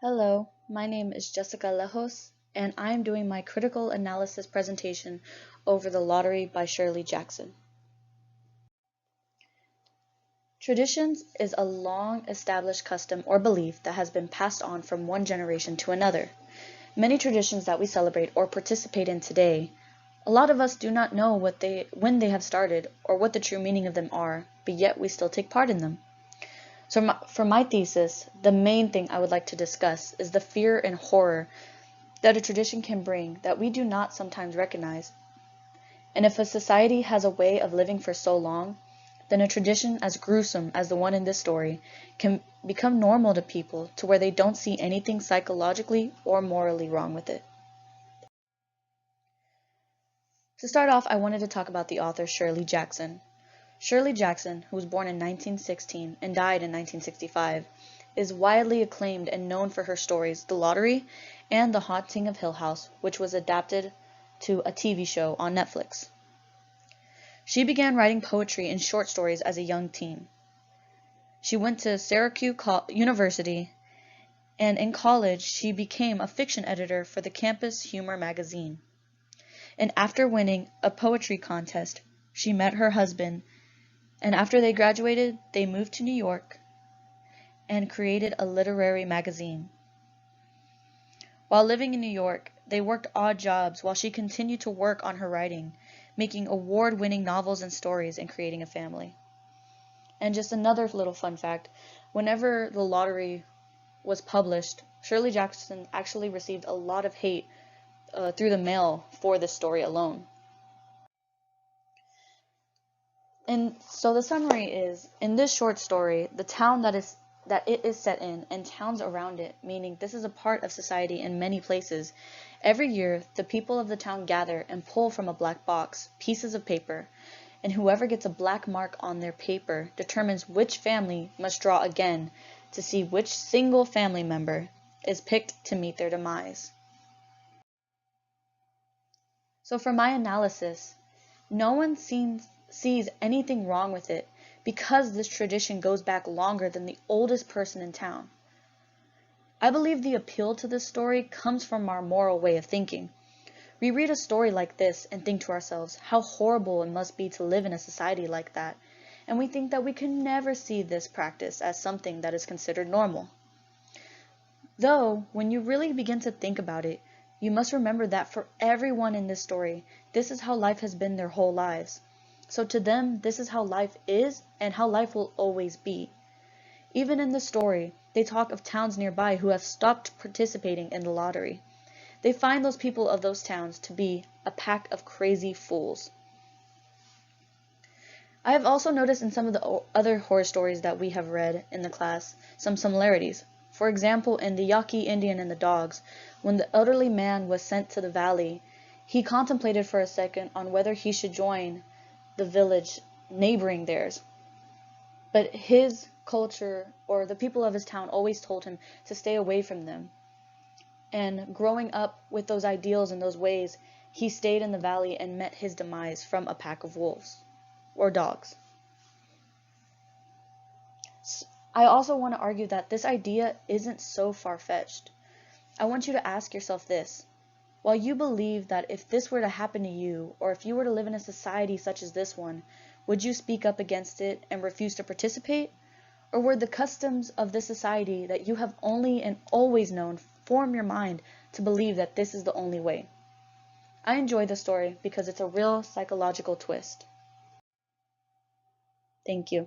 Hello, my name is Jessica Lejos, and I am doing my critical analysis presentation over The Lottery by Shirley Jackson. Traditions is a long established custom or belief that has been passed on from one generation to another. Many traditions that we celebrate or participate in today, a lot of us do not know when they have started or what the true meaning of them are, but yet we still take part in them. So for my thesis, the main thing I would like to discuss is the fear and horror that a tradition can bring that we do not sometimes recognize. And if a society has a way of living for so long, then a tradition as gruesome as the one in this story can become normal to people to where they don't see anything psychologically or morally wrong with it. To start off, I wanted to talk about the author Shirley Jackson. Shirley Jackson, who was born in 1916 and died in 1965, is widely acclaimed and known for her stories The Lottery and The Haunting of Hill House, which was adapted to a TV show on Netflix. She began writing poetry and short stories as a young teen. She went to Syracuse University, and in college she became a fiction editor for the campus humor magazine. And after winning a poetry contest, she met her husband, and after they graduated, they moved to New York and created a literary magazine. While living in New York, they worked odd jobs while she continued to work on her writing, making award-winning novels and stories and creating a family. And just another little fun fact, whenever The Lottery was published, Shirley Jackson actually received a lot of hate through the mail for this story alone. And so the summary is, in this short story, the town that it is set in and towns around it, meaning this is a part of society in many places, every year the people of the town gather and pull from a black box pieces of paper, and whoever gets a black mark on their paper determines which family must draw again to see which single family member is picked to meet their demise. So for my analysis, no one sees anything wrong with it because this tradition goes back longer than the oldest person in town. I believe the appeal to this story comes from our moral way of thinking. We read a story like this and think to ourselves how horrible it must be to live in a society like that, and we think that we can never see this practice as something that is considered normal. Though, when you really begin to think about it, you must remember that for everyone in this story, this is how life has been their whole lives. So to them, this is how life is and how life will always be. Even in the story, they talk of towns nearby who have stopped participating in the lottery. They find those people of those towns to be a pack of crazy fools. I have also noticed in some of the other horror stories that we have read in the class some similarities. For example, in The Yaqui Indian and the Dogs, when the elderly man was sent to the valley, he contemplated for a second on whether he should join the village neighboring theirs. But his culture, or the people of his town, always told him to stay away from them. And growing up with those ideals and those ways, he stayed in the valley and met his demise from a pack of wolves, or dogs. I also want to argue that this idea isn't so far-fetched. I want you to ask yourself this. While you believe that if this were to happen to you, or if you were to live in a society such as this one, would you speak up against it and refuse to participate? Or would the customs of this society that you have only and always known form your mind to believe that this is the only way? I enjoy the story because it's a real psychological twist. Thank you.